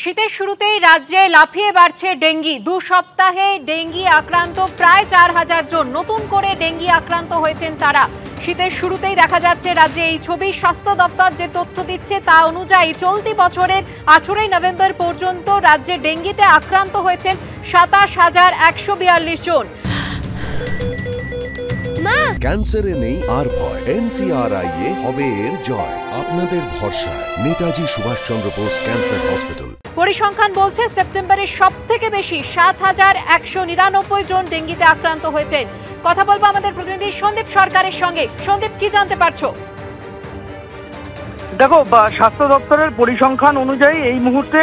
শীতের শুরুতেই রাজ্যে লাফিয়ে বাড়ছে ডেঙ্গি। 2 সপ্তাহে ডেঙ্গি আক্রান্ত প্রায় 4000 জন। নতুন করে ডেঙ্গি আক্রান্ত হয়েছেন তারা। শীতের শুরুতেই দেখা যাচ্ছে রাজ্যে এই ছবি। স্বাস্থ্য দপ্তর যে তথ্য দিচ্ছে তা অনুযায়ী চলতি বছরের 18 নভেম্বর পর্যন্ত রাজ্যে ডেঙ্গিতে আক্রান্ত হয়েছেন 27142 জন। ক্যান্সারে নেই আর ভয়, NCRI হবে এর জয়। আপনাদের ভরসা নেতাজি সুভাষচন্দ্র বোস ক্যান্সার হসপিটাল। পরিসংখ্যান বলছে সেপ্টেম্বরে সবথেকে বেশি 7199 জন ডেঙ্গিতে আক্রান্ত হয়েছেন। কথা বলবো আমাদের প্রতিনিধি সন্দীপ সরকারের সঙ্গে। সন্দীপ, কি জানতে পারছো? দেখো, স্বাস্থ্য দপ্তরের পরিসংখ্যান অনুযায়ী এই মুহূর্তে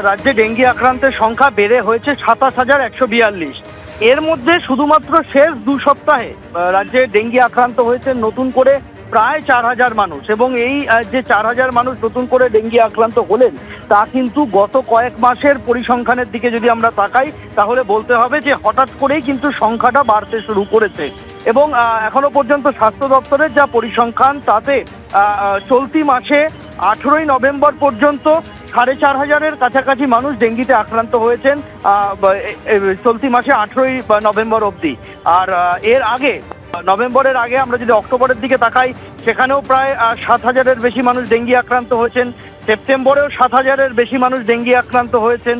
রাজ্যে ডেঙ্গি আক্রান্তের সংখ্যা বেড়ে হয়েছে 27142। এর মধ্যে শুধুমাত্র শেষ 2 সপ্তাহে রাজ্যে ডেঙ্গি আক্রান্ত হয়েছে নতুন করে প্রায় 4000 মানুষ। এবং এই যে 4000 মানুষ নতুন করে ডেঙ্গি আক্রান্ত হলেন, তা কিন্তু গত কয়েক মাসের পরিসংখ্যানের দিকে যদি আমরা তাকাই তাহলে বলতে হবে যে হঠাৎ করেই কিন্তু সংখ্যাটা বাড়তে শুরু করেছে। এবং এখনো পর্যন্ত স্বাস্থ্য দপ্তরের যা পরিসংখ্যান তাতে চলতি মাসে 18 নভেম্বর পর্যন্ত 4500-এর কাছাকাছি মানুষ ডেঙ্গিতে আক্রান্ত হয়েছেন চলতি মাসে 18 নভেম্বর অবধি। আর এর আগে নভেম্বরের আগে আমরা যদি অক্টোবরের দিকে তাকাই, সেখানেও প্রায় 7000-এর বেশি মানুষ ডেঙ্গি আক্রান্ত হয়েছেন। সেপ্টেম্বরেও 7000-এর বেশি মানুষ ডেঙ্গি আক্রান্ত হয়েছেন।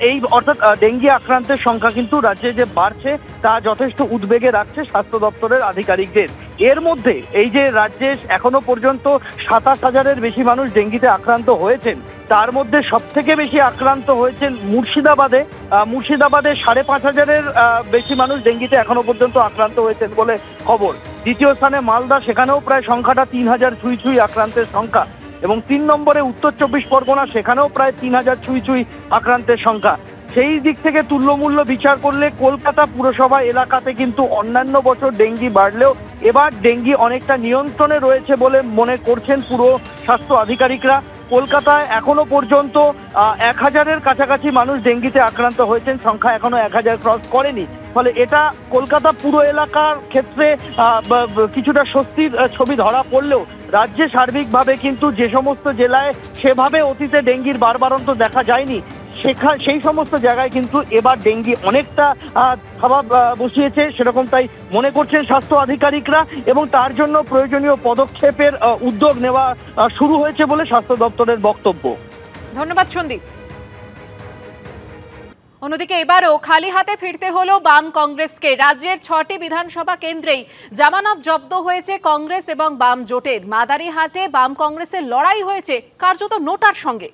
এই অর্থাৎ ডেঙ্গি আক্রান্তের সংখ্যা কিন্তু রাজ্যে যে বাড়ছে তা যথেষ্ট উদ্বেগে রাখছে স্বাস্থ্য দপ্তরের আধিকারিকদের। এর মধ্যে এই যে রাজ্যে এখনো পর্যন্ত 27000-এর বেশি মানুষ ডেঙ্গিতে আক্রান্ত হয়েছেন, তার মধ্যে সবথেকে বেশি আক্রান্ত হয়েছেন মুর্শিদাবাদে। মুর্শিদাবাদে 5500-এর বেশি মানুষ ডেঙ্গিতে এখনো পর্যন্ত আক্রান্ত হয়েছেন বলে খবর। দ্বিতীয় স্থানে মালদা, সেখানেও প্রায় সংখ্যাটা 3000 ছুঁই আক্রান্তের সংখ্যা। এবং 3 নম্বরে উত্তর 24 পরগনা, সেখানেও প্রায় 3000 ছুঁই আক্রান্তের সংখ্যা। সেই দিক থেকে তুল্যমূল্য বিচার করলে কলকাতা পুরসভা এলাকাতে কিন্তু অন্যান্য বছর ডেঙ্গি বাড়লেও এবার ডেঙ্গি অনেকটা নিয়ন্ত্রণে রয়েছে বলে মনে করছেন পুরো স্বাস্থ্য আধিকারিকরা। কলকাতায় এখনো পর্যন্ত 1000-এর কাছাকাছি মানুষ ডেঙ্গিতে আক্রান্ত হয়েছেন, সংখ্যা এখনো 1000 ক্রস করেনি। ফলে এটা কলকাতা পুরো এলাকার ক্ষেত্রে কিছুটা স্বস্তির ছবি ধরা পড়লেও রাজ্যে সার্বিকভাবে কিন্তু যে সমস্ত জেলায় সেভাবে অতীতে ডেঙ্গির বাড়বাড়ন্ত দেখা যায়নি, সেই সমস্ত জায়গায় কিন্তু এবার ডেঙ্গি অনেকটা থাবা বসিয়েছে, সেরকমটাই মনে করছেন স্বাস্থ্য আধিকারিকরা। এবং তার জন্য প্রয়োজনীয় পদক্ষেপের উদ্যোগ নেওয়া শুরু হয়েছে বলে স্বাস্থ্য দপ্তরের বক্তব্য। ধন্যবাদ সন্দীপ। অন্যদিকে এবারও খালি হাতে ফিরতে হলো বাম কংগ্রেসকে। রাজ্যের 6টি বিধানসভা কেন্দ্রেই জামানত জব্দ হয়েছে কংগ্রেস এবং বাম জোটের। মাদারিহাটে বাম কংগ্রেসের লড়াই হয়েছে কার্যত নোটার সঙ্গে।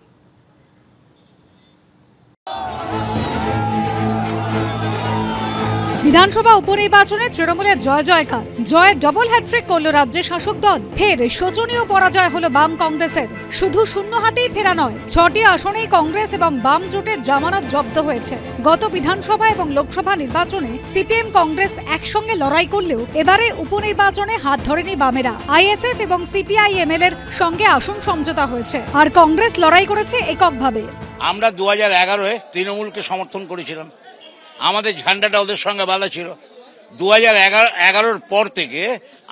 বিধানসভা উপনির্বাচনে তৃণমূলের জয় জয়কার, জয়ের ডবল হ্যাট্রিক করল রাজ্যের শাসক দল। ফের শোচনীয় পরাজয় হলো বাম কংগ্রেসের। শুধু শূন্য হাতেই ফেরা নয়, 6টি আসনেই কংগ্রেস এবং বাম জোটের জামানত জব্দ হয়েছে। গত বিধানসভা এবং লোকসভা নির্বাচনে সিপিএম কংগ্রেস একসঙ্গে লড়াই করলেও এবারে উপনির্বাচনে হাত ধরেনি বামেরা। আইএসএফ এবং সিপিআইএমএল এর সঙ্গে আসন সমঝোতা হয়েছে, আর কংগ্রেস লড়াই করেছে এককভাবে। আমরা 2011-এ তৃণমূলকে সমর্থন করেছিলাম, আমাদের ঝান্ডাটা ওদের সঙ্গে বাঁধা ছিল। 2011-র পর থেকে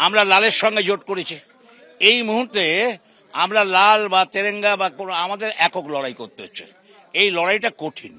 আমরা লালের সঙ্গে জোট করেছি। এই মুহূর্তে আমরা লাল বা তেরেঙ্গা বা কোনো আমাদের একক লড়াই করতে হচ্ছে। এই লড়াইটা কঠিন।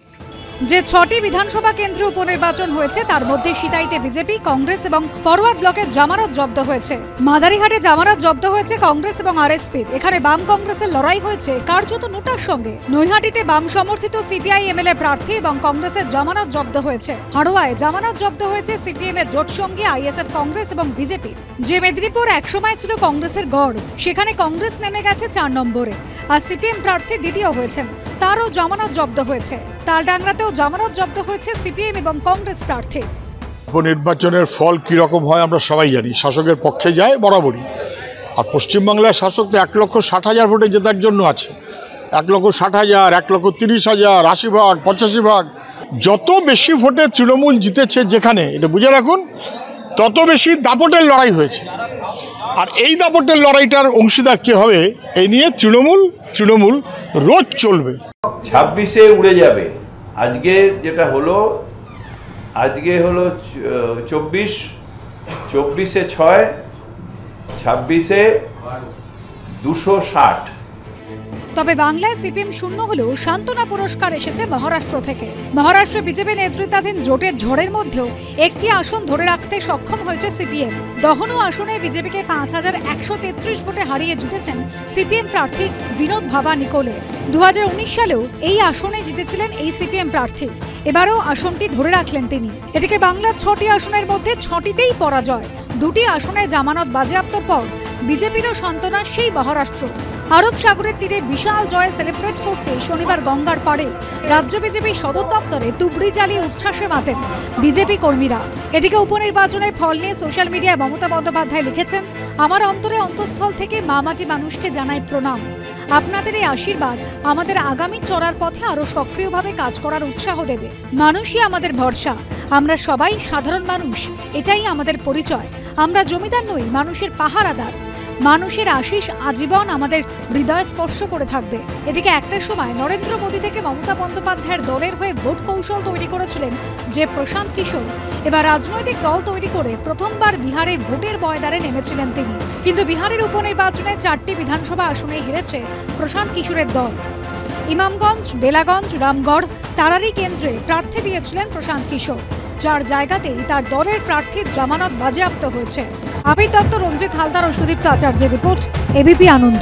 যে 6টি বিধানসভা কেন্দ্রে উপনির্বাচন হয়েছে তার মধ্যে সিতাইতে বিজেপি, কংগ্রেস এবং ফরওয়ার্ড ব্লকের জামানত জব্দ হয়েছে। মাদারিহাটে জামানত জব্দ হয়েছে কংগ্রেস এবং আরএসপির। এখানে বাম কংগ্রেসের লড়াই হয়েছে কার্যত নোটার সঙ্গে। নৈহাটিতে বাম সমর্থিত সিপিআইএমএল এর প্রার্থী এবং কংগ্রেসের জামানত জব্দ হয়েছে। হাড়োয়ায় জামানত জব্দ হয়েছে সিপিএম এর জোট সঙ্গী আইএসএফ, কংগ্রেস এবং বিজেপি। যে মেদিনীপুর একসময় ছিল কংগ্রেসের গড়, সেখানে কংগ্রেস নেমে গেছে 4 নম্বরে, আর সিপিএম প্রার্থী দ্বিতীয় হয়েছেন, তারও জামানত জব্দ হয়েছে। তালডাংরাতেও জামানত জব্দ হয়েছে সিপিএম এবং কংগ্রেস প্রার্থী। উপনির্বাচনের ফল কীরকম হয় আমরা সবাই জানি, শাসকের পক্ষে যায় বরাবরই। আর পশ্চিমবাংলার শাসক তো 1,60,000 ভোটে জেতার জন্য আছে। 1,60,000, 1,30,000, 80 ভাগ, 85 ভাগ, যত বেশি ভোটে তৃণমূল জিতেছে যেখানে, এটা বুঝে রাখুন, তত বেশি দাপটের লড়াই হয়েছে। আর এই দাপটের লড়াইটার অংশীদার কে হবে এই নিয়ে তৃণমূল রোজ চলবে। 26-এ উড়ে যাবে। আজকে যেটা হলো, আজকে হলো 24, 24-এ 6, 26-এ 260। তবে বাংলায় সিপিএম শূন্য হলেও সান্ত্বনা পুরস্কার এসেছে মহারাষ্ট্র থেকে। মহারাষ্ট্রে বিজেপি নেতৃত্বাধীন জোটের ঝড়ের মধ্যেও একটি আসন ধরে রাখতে সক্ষম হয়েছে সিপিএম। দহনু আসনে বিজেপিকে 5133 ভোটে হারিয়ে জিতেছেন সিপিএম প্রার্থী বিনোদ ভাবা নিকোলে। 2019 সালেও এই আসনে জিতেছিলেন এই সিপিএম প্রার্থী। এবারও আসনটি ধরে রাখলেন তিনি। এদিকে বাংলার 6টি আসনের মধ্যে 6টিতেই পরাজয়। 2টি আসনে জামানত বাজেয়াপ্তর পর বিজেপিরও সান্ত্বনা সেই মহারাষ্ট্র। আরব সাগরের তীরে বিশাল জয় সেলিব্রেট করতে শনিবার গঙ্গার পাড়ে রাজ্য বিজেপি সদর দপ্তরে তুবড়ি জ্বালিয়ে উচ্ছ্বাসে মাতেন বিজেপি কর্মীরা। এদিকে উপনির্বাচনের ফল নিয়ে সোশ্যাল মিডিয়ায় মমতা বন্দ্যোপাধ্যায় লিখেছেন, আমার অন্তরে অন্তঃস্থল থেকে মা মাটি মানুষকে জানাই প্রণাম। আপনাদের এই আশীর্বাদ আমাদের আগামী চলার পথে আরো সক্রিয়ভাবে কাজ করার উৎসাহ দেবে। মানুষই আমাদের ভরসা, আমরা সবাই সাধারণ মানুষ, এটাই আমাদের পরিচয়। আমরা জমিদার নই, মানুষের পাহারাদার। মানুষের আশিস আজীবন আমাদের হৃদয় স্পর্শ করে থাকবে। এদিকে একটা সময় নরেন্দ্র মোদী থেকে মমতা বন্দ্যোপাধ্যায়ের দলের হয়ে ভোট কৌশল তৈরি করেছিলেন যে প্রশান্ত কিশোর, এবার রাজনৈতিক দল তৈরি করে প্রথমবার বিহারে ভোটের ময়দানে নেমেছিলেন তিনি। কিন্তু বিহারের উপনির্বাচনে 4টি বিধানসভা আসনে হেরেছে প্রশান্ত কিশোরের দল। ইমামগঞ্জ, বেলাগঞ্জ, রামগড়, তারারি কেন্দ্রে প্রার্থী দিয়েছিলেন প্রশান্ত কিশোর, যার জায়গাতেই তার দলের প্রার্থীর জামানত বাজেয়াপ্ত হয়েছে। আবির দত্ত, রঞ্জিত হালদার ও সুদীপ্ত আচার্যের রিপোর্ট, এবিপি আনন্দ।